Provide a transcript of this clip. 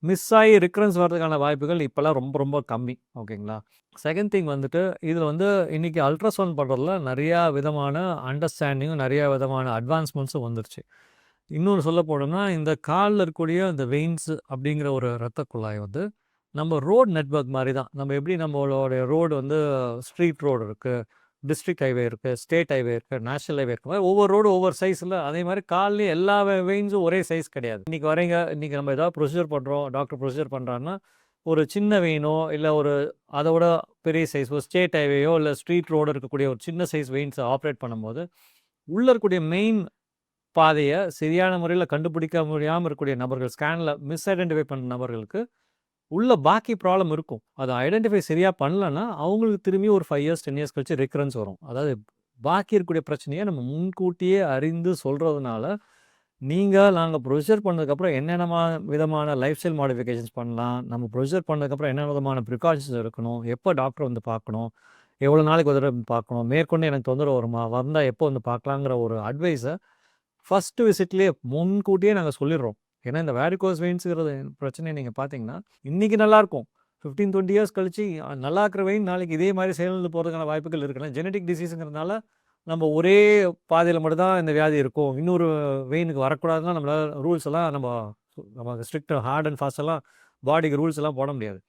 Miss ஆகி recurrence வரதுக்கான வாய்ப்புகள் இப்போல்லாம் ரொம்ப ரொம்ப கம்மி. ஓகேங்களா? செகண்ட் திங் வந்துட்டு, இதில் வந்து இன்றைக்கி அல்ட்ராசவுண்ட் பண்ணுறதுல நிறையா விதமான அண்டர்ஸ்டாண்டிங்கும் நிறையா விதமான அட்வான்ஸ்மெண்ட்ஸும் வந்துருச்சு. இன்னொன்று சொல்ல போனோம்னா, இந்த காலில் இருக்கக்கூடிய இந்த வெயின்ஸ் அப்படிங்கிற ஒரு இரத்த குழாய் வந்து நம்ம ரோட் நெட்வொர்க் மாதிரி தான். நம்ம எப்படி நம்மளோட ரோடு வந்து ஸ்ட்ரீட் ரோடு இருக்குது, டிஸ்ட்ரிக்ட் ஹைவே இருக்குது, ஸ்டேட் ஹைவே இருக்குது, நேஷனல் ஹைவே இருக்குது, மாதிரி ஒவ்வொரு ரோடு ஒவ்வொரு சைஸில். அதே மாதிரி கால்லையும் எல்லா வெயின்ஸும் ஒரே சைஸ் கிடையாது. இன்றைக்கி வரீங்க, இன்றைக்கி நம்ம ஏதாவது ப்ரொசீஜர் பண்ணுறோம், டாக்டர் ப்ரொசீஜர் பண்ணுறாருன்னா ஒரு சின்ன வெயினோ இல்லை ஒரு அதோட பெரிய சைஸ் ஒரு ஸ்டேட் ஹைவேயோ இல்லை ஸ்ட்ரீட் ரோடு இருக்கக்கூடிய ஒரு சின்ன சைஸ் வெயின்ஸை ஆப்ரேட் பண்ணும்போது உள்ளே இருக்கக்கூடிய மெயின் பாதையை சரியான முறையில் கண்டுபிடிக்க முடியாமல் இருக்கக்கூடிய நபர்கள், ஸ்கேனில் மிஸ் ஐடென்டிஃபை பண்ண நபர்களுக்கு உள்ள பாக்கி ப்ராப்ளம் இருக்கும். அதை ஐடென்டிஃபை சரியாக பண்ணலன்னா அவங்களுக்கு திரும்பி ஒரு 5 இயர்ஸ் 10 இயர்ஸ் கழிச்சு ரெக்கரன்ஸ் வரும். அதாவது பாக்கி இருக்கக்கூடிய பிரச்சனையை நம்ம முன்கூட்டியே அறிந்து சொல்கிறதுனால நாங்கள் ப்ரொசீஜர் பண்ணதுக்கப்புறம் என்னென்ன விதமான லைஃப் ஸ்டைல் மாடிஃபிகேஷன்ஸ் பண்ணலாம், நம்ம ப்ரொசீஜர் பண்ணதுக்கப்புறம் என்ன விதமான ப்ரிகாஷன்ஸ் இருக்கணும், எப்போ டாக்டர் வந்து பார்க்கணும், எவ்வளோ நாளைக்கு ஒரு தடவை பார்க்கணும், மேற்கொண்டு எனக்கு தொந்தரவு வருமா, வந்தால் எப்போ வந்து பார்க்கலாங்கிற ஒரு அட்வைஸை ஃபஸ்ட்டு விசிட்லேயே முன்கூட்டியே நாங்கள் சொல்லிடுறோம். ஏன்னா இந்த வேரிகோஸ் வெயின்ஸுங்கிறது பிரச்சனையை நீங்கள் பார்த்தீங்கன்னா இன்றைக்கி நல்லாயிருக்கும், 15-20 இயர்ஸ் கழிச்சு நல்லா இருக்கிற வெயின் நாளைக்கு இதே மாதிரி செயல்பட்டு போகிறதுக்கான வாய்ப்புகள் இருக்கலாம். ஜெனட்டிக் டிசீஸுங்கிறதுனால நம்ம ஒரே பாதையில் மட்டும்தான் இந்த வியாதி இருக்கும், இன்னொரு வெயினுக்கு வரக்கூடாதுன்னா நம்மளால் ரூல்ஸ் எல்லாம் நம்ம ஸ்ட்ரிக்ட் ஹார்ட் அண்ட் ஃபாஸ்ட் எல்லாம் பாடிக்கு ரூல்ஸ் எல்லாம் போட முடியாது.